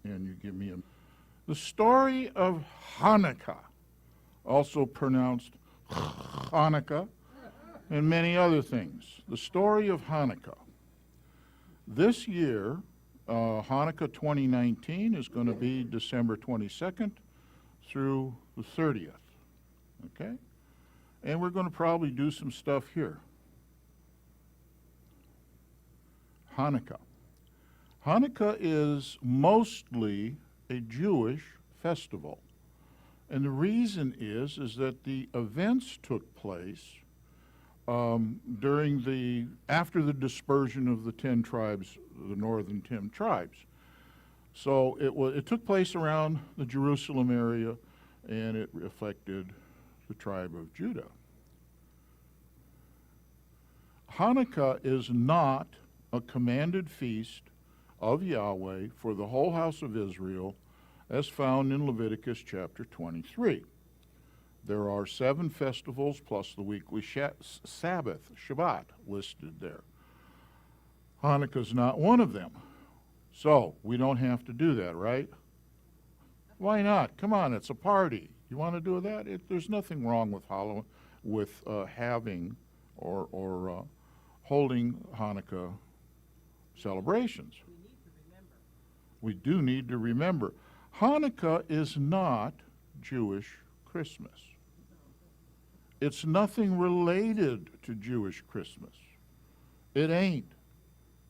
and you give me the story of Hanukkah, also pronounced Hanukkah, and many other things. The story of Hanukkah. This year, Hanukkah 2019 is going to be December 22nd through the 30th, okay? And we're going to probably do some stuff here. Hanukkah. Hanukkah is mostly a Jewish festival. And the reason is that the events took place after the dispersion of the 10 tribes, the northern 10 tribes. So it took place around the Jerusalem area, and it affected the tribe of Judah. Hanukkah is not a commanded feast of Yahweh for the whole house of Israel, as found in Leviticus chapter 23. There are 7 festivals plus the weekly Sabbath, Shabbat, listed there. Hanukkah's not one of them. So we don't have to do that, right? Why not? Come on, it's a party. You want to do that? There's nothing wrong with having or holding Hanukkah celebrations. We do need to remember. Hanukkah is not Jewish Christmas. It's nothing related to Jewish Christmas. It ain't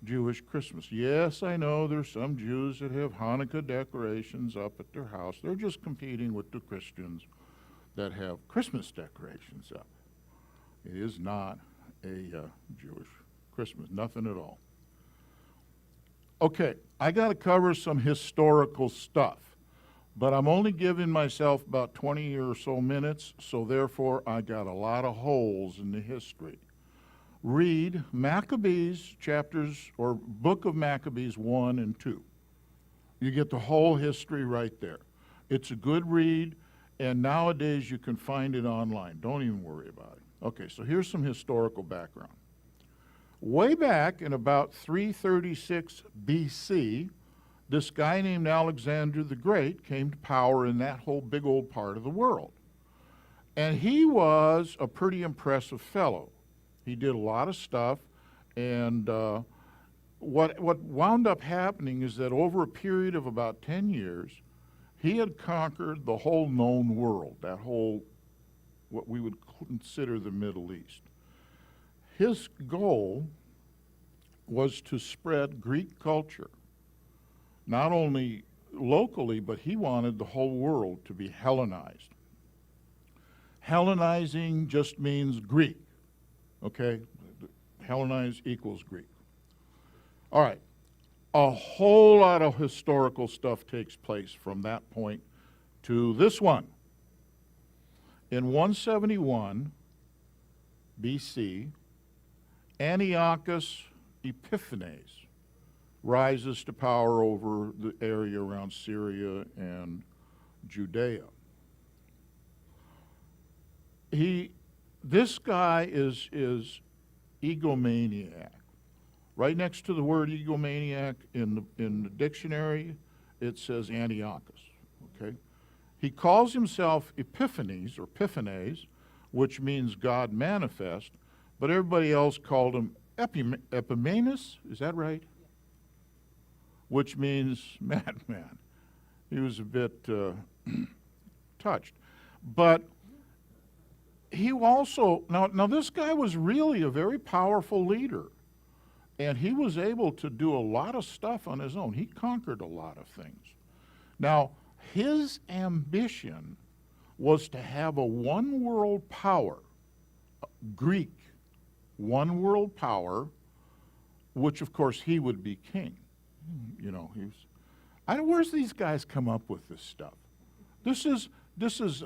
Jewish Christmas. Yes, I know there's some Jews that have Hanukkah decorations up at their house. They're just competing with the Christians that have Christmas decorations up. It is not a Jewish Christmas, nothing at all. Okay, I got to cover some historical stuff, but I'm only giving myself about 20 or so minutes, so therefore I got a lot of holes in the history. Read Maccabees chapters, or Book of Maccabees 1 and 2. You get the whole history right there. It's a good read, and nowadays you can find it online. Don't even worry about it. Okay, so here's some historical background. Way back in about 336 BC, this guy named Alexander the Great came to power in that whole big old part of the world. And he was a pretty impressive fellow. He did a lot of stuff, and what wound up happening is that over a period of about 10 years, he had conquered the whole known world, that whole, what we would consider the Middle East. His goal was to spread Greek culture, not only locally, but he wanted the whole world to be Hellenized. Hellenizing just means Greek, okay? Hellenized equals Greek. All right, a whole lot of historical stuff takes place from that point to this one. In 171 BC, Antiochus Epiphanes rises to power over the area around Syria and Judea. This guy is egomaniac. Right next to the word egomaniac in the dictionary, it says Antiochus, okay? He calls himself Epiphanes, or Epiphanes, which means God manifest, but everybody else called him Epimanes, is that right? Which means madman. He was a bit touched. But he also, now this guy was really a very powerful leader, and he was able to do a lot of stuff on his own. He conquered a lot of things. Now, his ambition was to have a one world power, Greek one world power, which of course he would be king. You know, where's these guys come up with this stuff? This is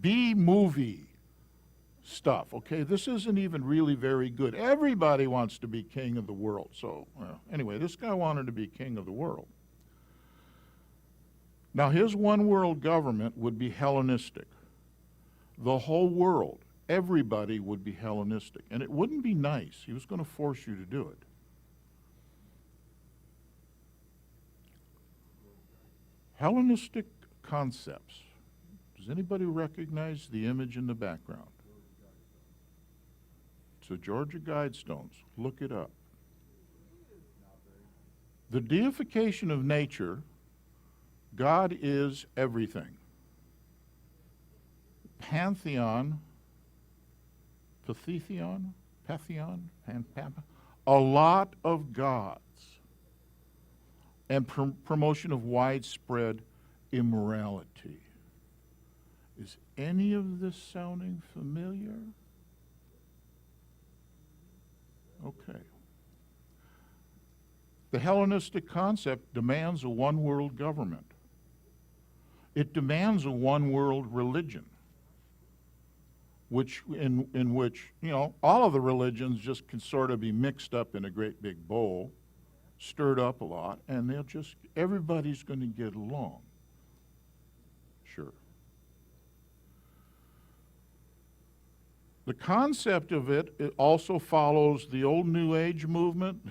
B-movie stuff, okay? This isn't even really very good. Everybody wants to be king of the world. So, anyway, this guy wanted to be king of the world. Now, his one world government would be Hellenistic. The whole world, everybody would be Hellenistic. And it wouldn't be nice. He was going to force you to do it. Hellenistic concepts. Does anybody recognize the image in the background? It's the Georgia Guidestones. Look it up. The deification of nature, God is everything. Pantheon, a lot of gods, and promotion of widespread immorality. Is any of this sounding familiar? Okay. The Hellenistic concept demands a one-world government. It demands a one-world religion, in which, all of the religions just can sort of be mixed up in a great big bowl, stirred up a lot, and everybody's going to get along. Sure. The concept of it also follows the old New Age movement,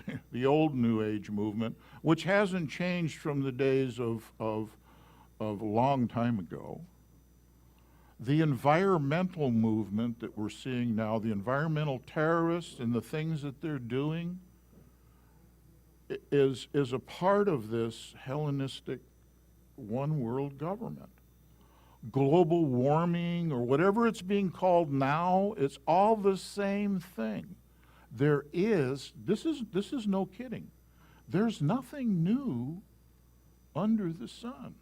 which hasn't changed from the days of a long time ago. The environmental movement that we're seeing now, the environmental terrorists and the things that they're doing, is a part of this Hellenistic one-world government. Global warming, or whatever it's being called now, it's all the same thing. This is no kidding. There's nothing new under the sun.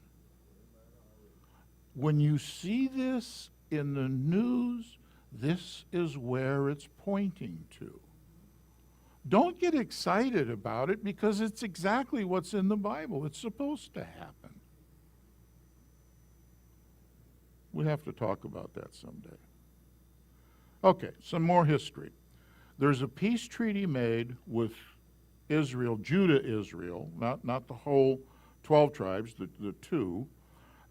When you see this in the news, this is where it's pointing to. Don't get excited about it, because it's exactly what's in the Bible. It's supposed to happen. We have to talk about that someday. Okay, some more history. There's a peace treaty made with Israel, Judah, Israel, not the whole 12 tribes, the two.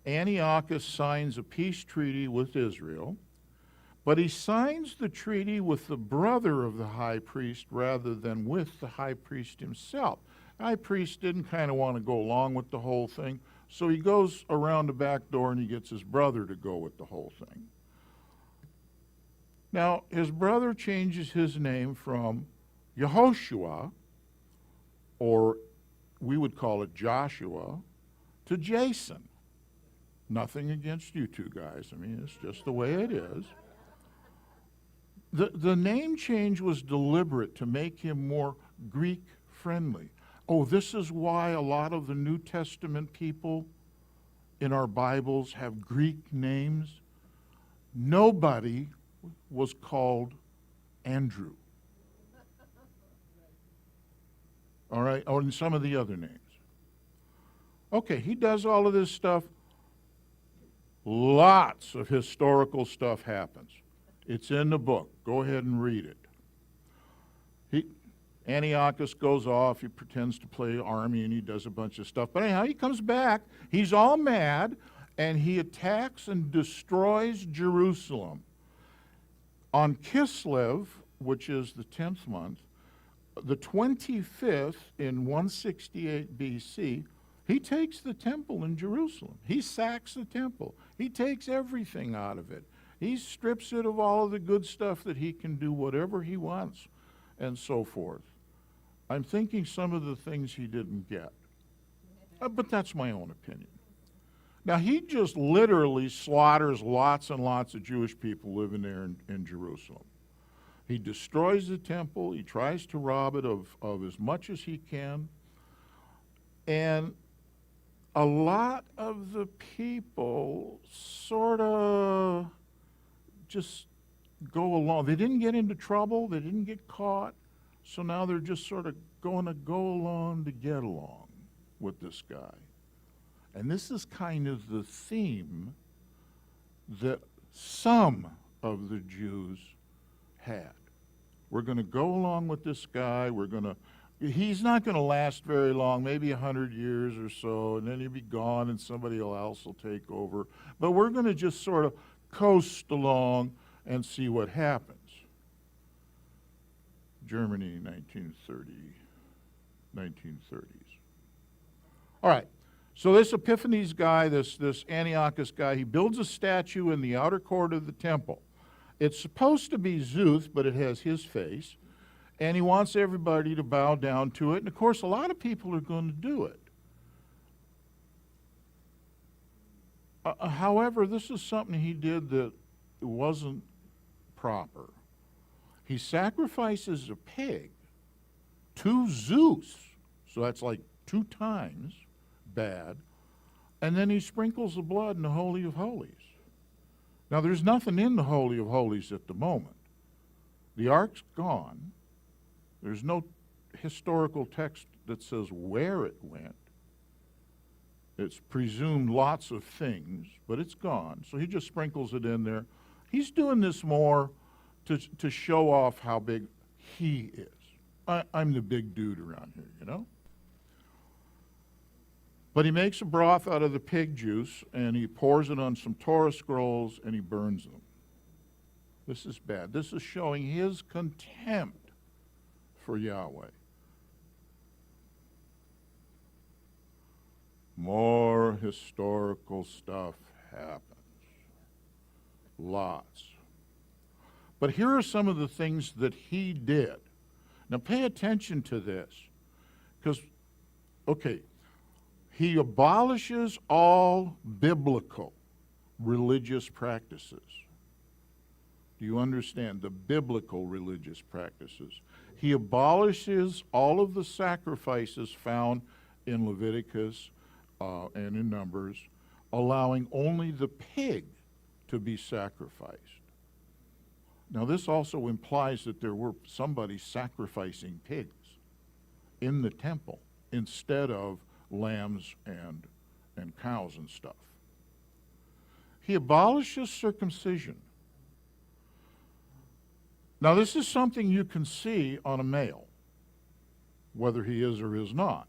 Antiochus signs a peace treaty with Israel, but he signs the treaty with the brother of the high priest rather than with the high priest himself. The high priest didn't kind of want to go along with the whole thing, so he goes around the back door and he gets his brother to go with the whole thing. Now, his brother changes his name from Yehoshua, or we would call it Joshua, to Jason. Nothing against you two guys. I mean, it's just the way it is. The name change was deliberate to make him more Greek-friendly. Oh, this is why a lot of the New Testament people in our Bibles have Greek names. Nobody was called Andrew. All right, or in some of the other names. Okay, he does all of this stuff. Lots of historical stuff happens. It's in the book. Go ahead and read it. Antiochus goes off, he pretends to play army, and he does a bunch of stuff. But anyhow, he comes back, he's all mad, and he attacks and destroys Jerusalem. On Kislev, which is the 10th month, the 25th in 168 BC, he takes the temple in Jerusalem. He sacks the temple. He takes everything out of it. He strips it of all of the good stuff that he can do whatever he wants, and so forth. I'm thinking some of the things he didn't get. But that's my own opinion. Now, he just literally slaughters lots and lots of Jewish people living there in Jerusalem. He destroys the temple. He tries to rob it of as much as he can. And a lot of the people sort of just go along. They didn't get into trouble. They didn't get caught. So now they're just sort of going to go along to get along with this guy. And this is kind of the theme that some of the Jews had. We're going to go along with this guy. He's not going to last very long, maybe 100 years or so, and then he'll be gone and somebody else will take over. But we're going to just sort of coast along and see what happens. Germany, 1930s. All right, So this Epiphanes guy, this Antiochus guy, he builds a statue in the outer court of the temple. It's supposed to be Zeus, but it has his face. And he wants everybody to bow down to it. And of course, a lot of people are going to do it. However, this is something he did that wasn't proper. He sacrifices a pig to Zeus. So that's like 2 times bad. And then he sprinkles the blood in the Holy of Holies. Now, there's nothing in the Holy of Holies at the moment. The ark's gone. There's no historical text that says where it went. It's presumed lots of things, but it's gone. So he just sprinkles it in there. He's doing this more to show off how big he is. I'm the big dude around here, you know? But he makes a broth out of the pig juice, and he pours it on some Torah scrolls, and he burns them. This is bad. This is showing his contempt for Yahweh. More historical stuff happens. Lots. But here are some of the things that he did. Now pay attention to this, because, okay, he abolishes all biblical religious practices. Do you understand? The biblical religious practices. He abolishes all of the sacrifices found in Leviticus and in Numbers, allowing only the pig to be sacrificed. Now this also implies that there were somebody sacrificing pigs in the temple instead of lambs and cows and stuff. He abolishes circumcision. Now this is something you can see on a male, whether he is or is not.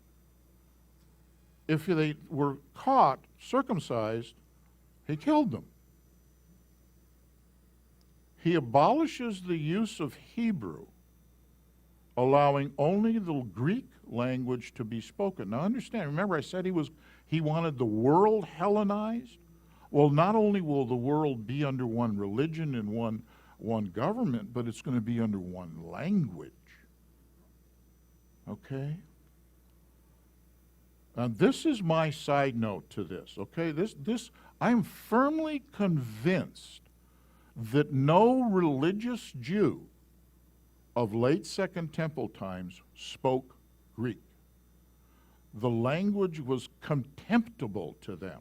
If they were caught circumcised, he killed them. He abolishes the use of Hebrew, allowing only the Greek language to be spoken. Now understand, remember I said he wanted the world Hellenized? Well, not only will the world be under one religion and one government, but it's going to be under one language. Okay? Now this is my side note to this, okay? I'm firmly convinced that no religious Jew of late Second Temple times spoke Greek. The language was contemptible to them.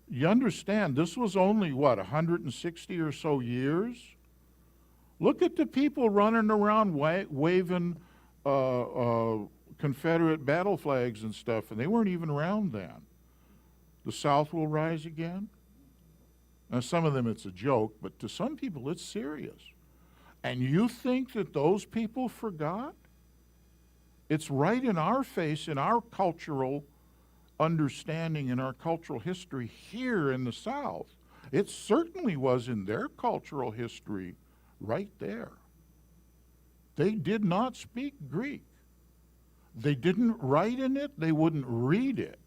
You understand, this was only, 160 or so years? Look at the people running around waving Confederate battle flags and stuff, and they weren't even around then. The South will rise again. Now, some of them it's a joke, but to some people it's serious. And you think that those people forgot? It's right in our face, in our cultural understanding, in our cultural history here in the South. It certainly was in their cultural history right there. They did not speak Greek. They didn't write in it. They wouldn't read it.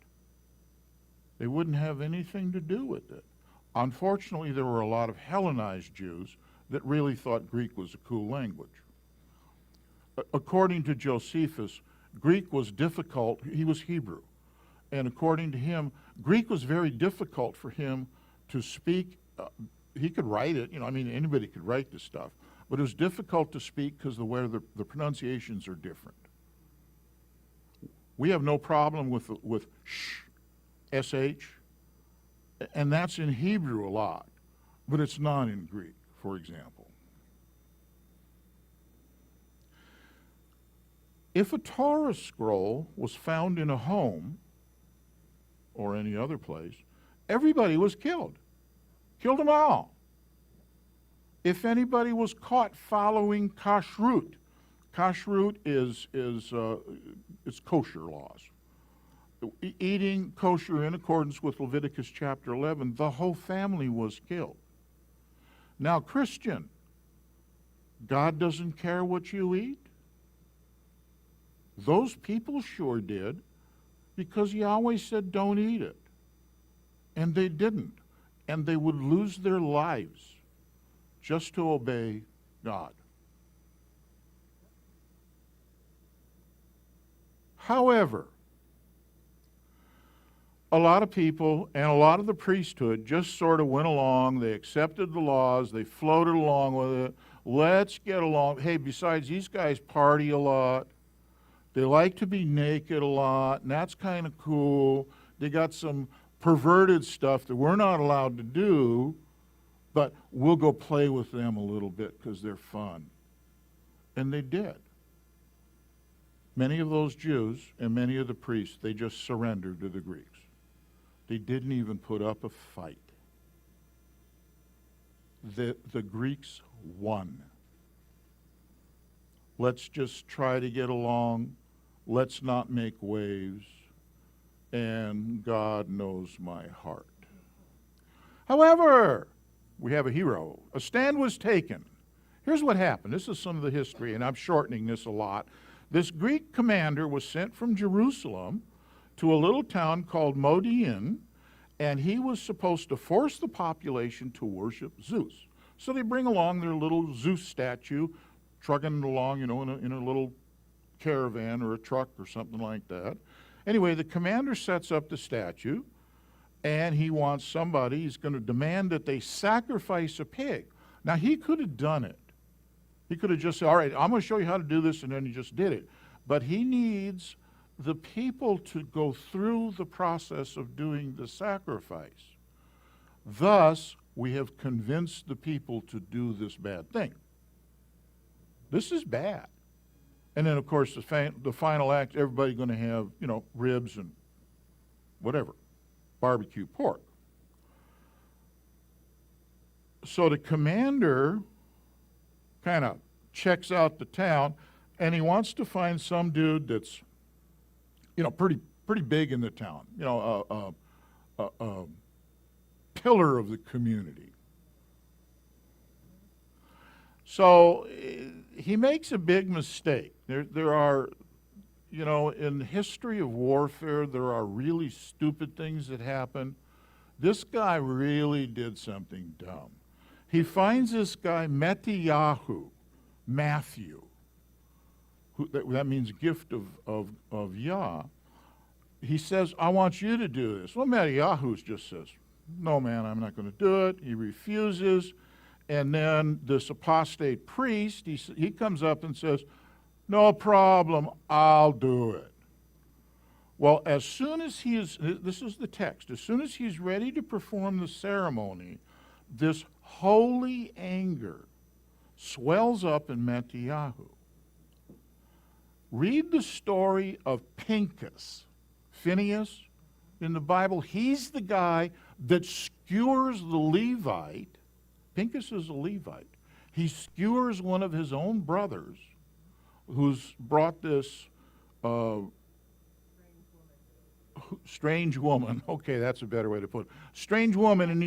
They wouldn't have anything to do with it. Unfortunately, there were a lot of Hellenized Jews that really thought Greek was a cool language. According to Josephus, Greek was difficult. He was Hebrew. And according to him, Greek was very difficult for him to speak. He could write it. Anybody could write this stuff. But it was difficult to speak because where the pronunciations are different. We have no problem with sh, sh, and that's in Hebrew a lot, but it's not in Greek, for example. If a Torah scroll was found in a home or any other place, everybody was killed. Killed them all. If anybody was caught following kashrut, kashrut is kosher laws. Eating kosher in accordance with Leviticus chapter 11, the whole family was killed. Now, Christian, God doesn't care what you eat? Those people sure did. because Yahweh said don't eat it. And they didn't. And they would lose their lives just to obey God. However, a lot of people and a lot of the priesthood just sort of went along. They accepted the laws. They floated along with it. Let's get along. Hey, besides, these guys party a lot. They like to be naked a lot, and that's kind of cool. They got some perverted stuff that we're not allowed to do, but we'll go play with them a little bit because they're fun. And they did. Many of those Jews and many of the priests, they just surrendered to the Greeks. They didn't even put up a fight. The Greeks won. Let's just try to get along. Let's not make waves. And God knows my heart. However, we have a hero. A stand was taken. Here's what happened. This is some of the history, and I'm shortening this a lot. This Greek commander was sent from Jerusalem to a little town called Modiin, and he was supposed to force the population to worship Zeus. So they bring along their little Zeus statue, trucking it along, in a little caravan or a truck or something like that. Anyway, the commander sets up the statue, and he wants somebody, he's going to demand that they sacrifice a pig. Now, he could have done it. He could have just said, all right, I'm going to show you how to do this, and then he just did it. But he needs the people to go through the process of doing the sacrifice. Thus, we have convinced the people to do this bad thing. This is bad. And then, of course, the final act, everybody's going to have, ribs and whatever, barbecue pork. So the commander kind of checks out the town, and he wants to find some dude that's, pretty big in the town, a pillar of the community. So he makes a big mistake. There are, in the history of warfare, there are really stupid things that happen. This guy really did something dumb. He finds this guy, Matthew, that means gift of Yah. He says, I want you to do this. Well, Matthew just says, no, man, I'm not going to do it. He refuses. And then this apostate priest, he comes up and says, no problem, I'll do it. Well, as soon as this is the text, as soon as he's ready to perform the ceremony, this holy anger swells up in Matthew. Read the story of Phineas in the Bible. He's the guy that skewers the Levite. Phineas is a Levite. He skewers one of his own brothers who's brought this strange woman. Okay, that's a better way to put it. Strange woman, and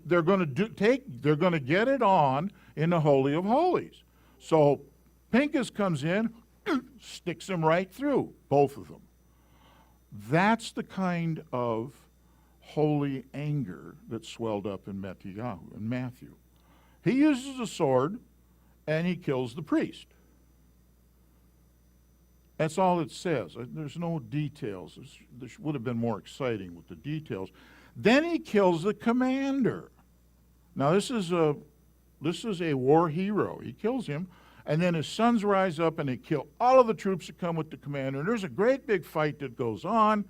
they're going to get it on in the Holy of Holies. So Phineas comes in, sticks him right through, both of them. That's the kind of holy anger that swelled up in Matthew. He uses a sword, and he kills the priest. That's all it says. There's no details. This would have been more exciting with the details. Then he kills the commander. Now this is a war hero. He kills him, and then his sons rise up and they kill all of the troops that come with the commander. And there's a great big fight that goes on,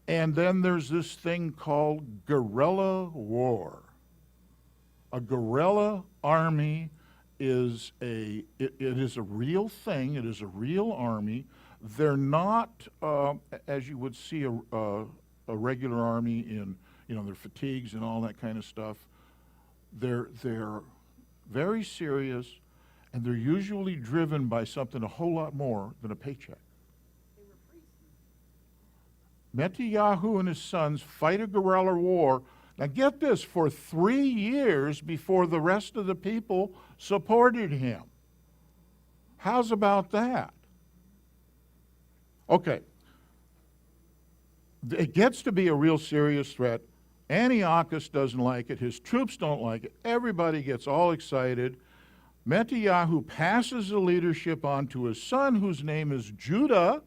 and then there's this thing called guerrilla war. A guerrilla army is it is a real thing. It is a real army. They're not, as you would see a regular army in, their fatigues and all that kind of stuff. They're very serious, and they're usually driven by something a whole lot more than a paycheck. Matthew and his sons fight a guerrilla war. Now get this, for 3 years before the rest of the people supported him. How's about that? Okay. it gets to be a real serious threat. Antiochus doesn't like it. His troops don't like it. Everybody gets all excited. Metayahu passes the leadership on to his son, whose name is Judah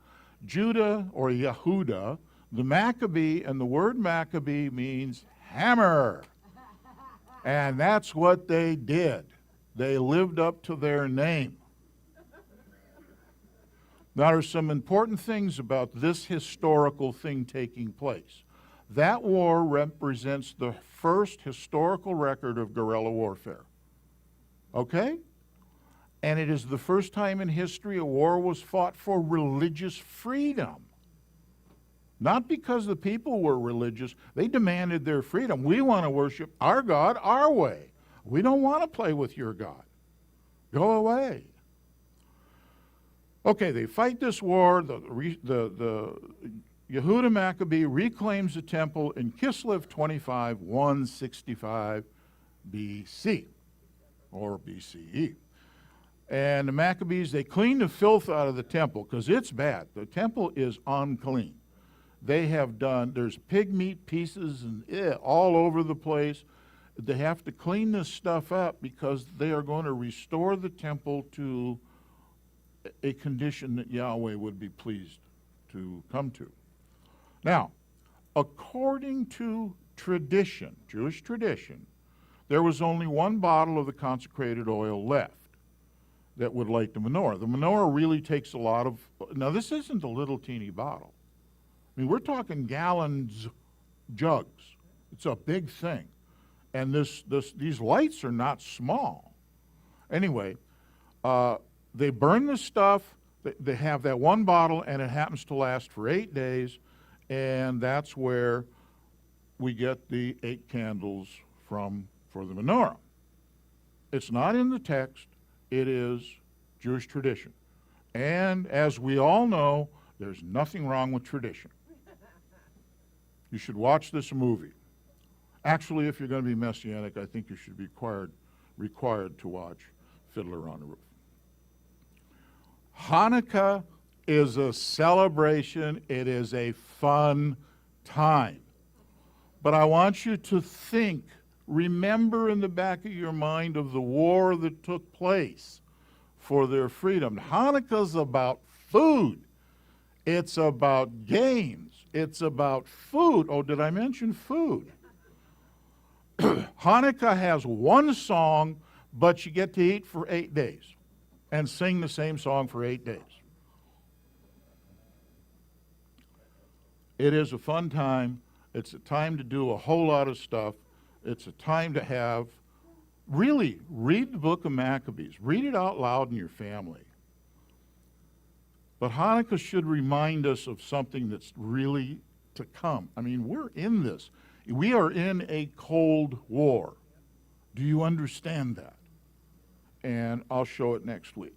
or Yehuda, the Maccabee, and the word Maccabee means hammer. And that's what they did. They lived up to their name. Now, there's some important things about this historical thing taking place. That war represents the first historical record of guerrilla warfare. Okay? And it is the first time in history a war was fought for religious freedom. Not because the people were religious. They demanded their freedom. We want to worship our God our way. We don't want to play with your God. Go away. Okay, they fight this war. The Yehuda Maccabee reclaims the temple in Kislev 25, 165 BC, or BCE. And the Maccabees, they clean the filth out of the temple, because it's bad. The temple is unclean. They have done, there's pig meat pieces and all over the place. They have to clean this stuff up because they are going to restore the temple to a condition that Yahweh would be pleased to come to. Now, according to tradition, Jewish tradition, there was only one bottle of the consecrated oil left that would light the menorah. The menorah really takes a lot of, now this isn't a little teeny bottle. I mean, we're talking gallons, jugs. It's a big thing. And these lights are not small. Anyway, they burn the stuff. They have that one bottle, and it happens to last for 8 days. And that's where we get the 8 candles for the menorah. It's not in the text. It is Jewish tradition. And as we all know, there's nothing wrong with tradition. You should watch this movie. Actually, if you're going to be Messianic, I think you should be required to watch Fiddler on the Roof. Hanukkah is a celebration. It is a fun time. But I want you to think, remember in the back of your mind of the war that took place for their freedom. Hanukkah's about food. It's about games. It's about food. Oh, did I mention food? Hanukkah has one song, but you get to eat for 8 days and sing the same song for 8 days. It is a fun time. It's a time to do a whole lot of stuff. It's a time to have, really, read the book of Maccabees. Read it out loud in your family. But Hanukkah should remind us of something that's really to come. I mean, we're in this. We are in a Cold War. Do you understand that? And I'll show it next week.